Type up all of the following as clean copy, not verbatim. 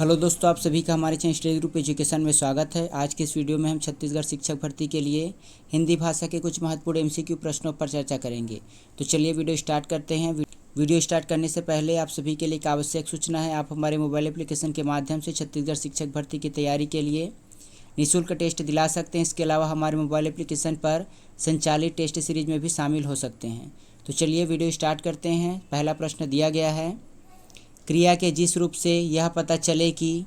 Hello दोस्तों, आप सभी का हमारे चैनल स्टडी ग्रुप एजुकेशन में स्वागत है। आज के इस वीडियो में हम छत्तीसगढ़ शिक्षक भर्ती के लिए हिंदी भाषा के कुछ महत्वपूर्ण एमसीक्यू प्रश्नों पर चर्चा करेंगे। तो चलिए वीडियो स्टार्ट करते हैं। वीडियो स्टार्ट करने से पहले आप सभी के लिए एक आवश्यक सूचना है। आप हमारे मोबाइल एप्लीकेशन के माध्यम से छत्तीसगढ़ शिक्षक भर्ती की तैयारी के लिए निःशुल्क टेस्ट दिला सकते हैं। इसके अलावा हमारे मोबाइल एप्लीकेशन पर संचालित टेस्ट सीरीज में भी शामिल हो सकते हैं। तो चलिए वीडियो स्टार्ट करते हैं। पहला प्रश्न दिया गया है, क्रिया के जिस रूप से यह पता चले कि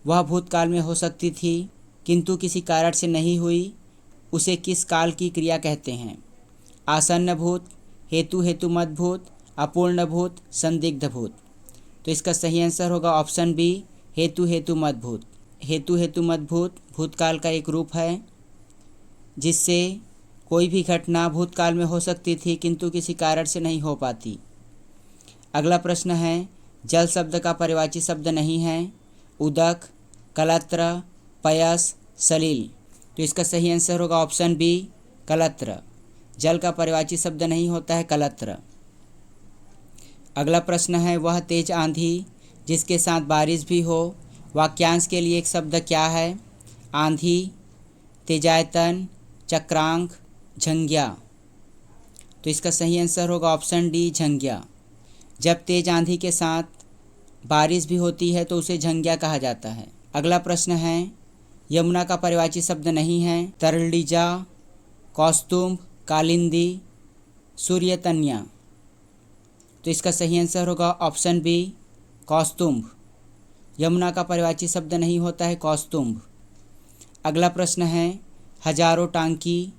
वह भूतकाल में हो सकती थी किंतु किसी कारण से नहीं हुई, उसे किस काल की क्रिया कहते हैं? आसन्न भूत, हेतु मत भूत, अपूर्ण भूत, संदिग्ध भूत। तो इसका सही आंसर होगा ऑप्शन बी, हेतु मत भूत। हेतु मत भूत भूतकाल का एक रूप है जिससे कोई भी घटना भूतकाल में हो सकती थी किंतु किसी कारण से नहीं हो पाती। अगला प्रश्न है, जल शब्द का परिवाची शब्द नहीं है, उदक, कलत्र, पयस, सलिल। तो इसका सही आंसर होगा ऑप्शन बी, कलत्र। जल का परिवाची शब्द नहीं होता है कलत्र। अगला प्रश्न है, वह तेज आंधी जिसके साथ बारिश भी हो, वाक्यांश के लिए एक शब्द क्या है? आंधी, तेजायतन, चक्रांक, झंगिया। तो इसका सही आंसर होगा ऑप्शन डी, झंगिया। जब तेज आंधी के साथ बारिश भी होती है तो उसे झंगिया कहा जाता है। अगला प्रश्न है, यमुना का परिवाची शब्द नहीं है, तरलिजा, कौस्तुभ, कालिंदी, सूर्यतन्या। तो इसका सही आंसर होगा ऑप्शन बी, कौस्तुभ। यमुना का परिवाची शब्द नहीं होता है कौस्तुभ। अगला प्रश्न है, हजारों टांकी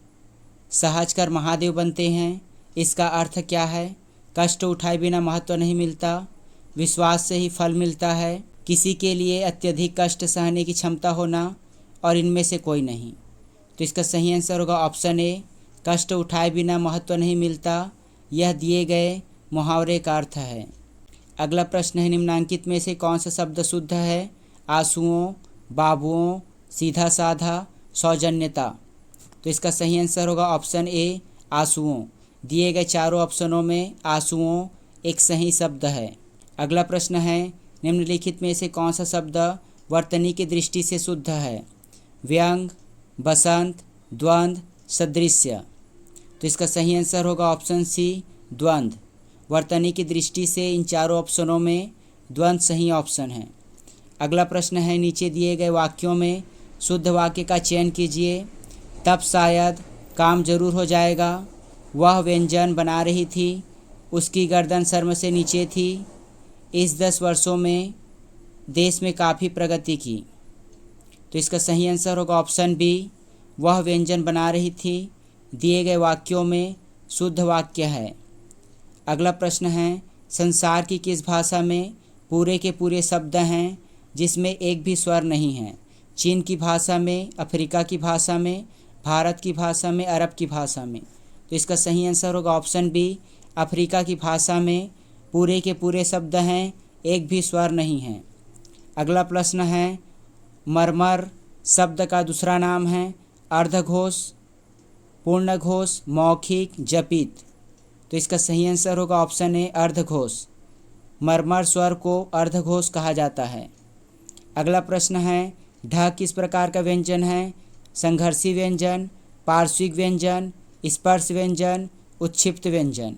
सहज कर महादेव बनते हैं, इसका अर्थ क्या है? कष्ट उठाए बिना महत्व नहीं मिलता, विश्वास से ही फल मिलता है, किसी के लिए अत्यधिक कष्ट सहने की क्षमता होना, और इनमें से कोई नहीं। तो इसका सही आंसर होगा ऑप्शन ए, कष्ट उठाए बिना महत्व नहीं मिलता। यह दिए गए मुहावरे का अर्थ है। अगला प्रश्न है, निम्नांकित में से कौन सा शब्द शुद्ध है? आंसुओं, बाबुओं, सीधा साधा, सौजन्यता। तो इसका सही आंसर होगा ऑप्शन ए, आंसुओं। दिए गए चारों ऑप्शनों में आंसुओं एक सही शब्द है। अगला प्रश्न है, निम्नलिखित में से कौन सा शब्द वर्तनी की दृष्टि से शुद्ध है? व्यंग, बसंत, द्वंद्व, सदृश्य। तो इसका सही आंसर होगा ऑप्शन सी, द्वंद्व। वर्तनी की दृष्टि से इन चारों ऑप्शनों में द्वंद्व सही ऑप्शन है। अगला प्रश्न है, नीचे दिए गए वाक्यों में शुद्ध वाक्य का चयन कीजिए। तब शायद काम जरूर हो जाएगा, वह व्यंजन बना रही थी, उसकी गर्दन शर्म से नीचे थी, इस 10 वर्षों में देश में काफ़ी प्रगति की। तो इसका सही आंसर होगा ऑप्शन बी, वह व्यंजन बना रही थी। दिए गए वाक्यों में शुद्ध वाक्य है। अगला प्रश्न है, संसार की किस भाषा में पूरे के पूरे शब्द हैं जिसमें एक भी स्वर नहीं है? चीन की भाषा में, अफ्रीका की भाषा में, भारत की भाषा में, अरब की भाषा में। तो इसका सही आंसर होगा ऑप्शन बी, अफ्रीका की भाषा में पूरे के पूरे शब्द हैं, एक भी स्वर नहीं है। अगला प्रश्न है, मरमर शब्द का दूसरा नाम है अर्धघोष, पूर्णघोष, मौखिक, जपित। तो इसका सही आंसर होगा ऑप्शन ए, अर्धघोष। मरमर स्वर को अर्धघोष कहा जाता है। अगला प्रश्न है, ढ किस प्रकार का व्यंजन है? संघर्षी व्यंजन, पार्श्विक व्यंजन, स्पर्श व्यंजन, उत्क्षिप्त व्यंजन।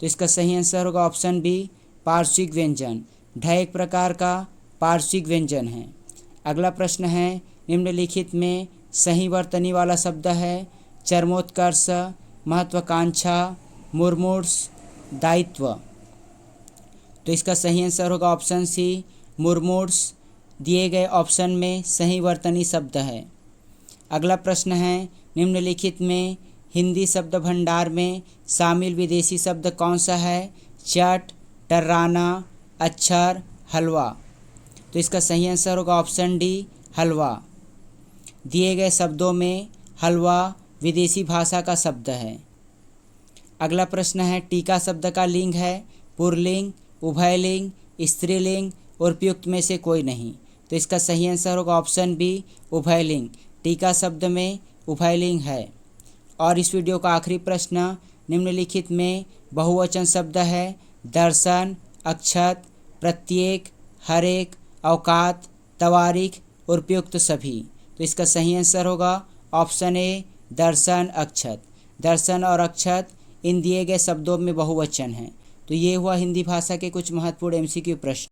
तो इसका सही आंसर होगा ऑप्शन बी, पार्श्विक व्यंजन। ढ एक प्रकार का पार्श्विक व्यंजन है। अगला प्रश्न है, निम्नलिखित में सही वर्तनी वाला शब्द है? चरमोत्कर्ष, महत्वाकांक्षा, मुर्मूर्ष, दायित्व। तो इसका सही आंसर होगा ऑप्शन सी, मुर्मूर्ष। दिए गए ऑप्शन में सही वर्तनी शब्द है। अगला प्रश्न है, निम्नलिखित में हिंदी शब्द भंडार में शामिल विदेशी शब्द कौन सा है? चट, टर्राना, अक्षर, हलवा। तो इसका सही आंसर होगा ऑप्शन डी, हलवा। दिए गए शब्दों में हलवा विदेशी भाषा का शब्द है। अगला प्रश्न है, टीका शब्द का लिंग है? पुल्लिंग, उभयलिंग, स्त्रीलिंग, और उपयुक्त में से कोई नहीं। तो इसका सही आंसर होगा ऑप्शन बी, उभयलिंग। टीका शब्द में उभयलिंग है। और इस वीडियो का आखिरी प्रश्न, निम्नलिखित में बहुवचन शब्द है? दर्शन, अक्षत, प्रत्येक, हर एक, औकात, तवारीख, उपयुक्त सभी। तो इसका सही आंसर होगा ऑप्शन ए दर्शन, अक्षत। दर्शन और अक्षत इन दिए गए शब्दों में बहुवचन हैं। तो ये हुआ हिंदी भाषा के कुछ महत्वपूर्ण एमसीक्यू प्रश्न।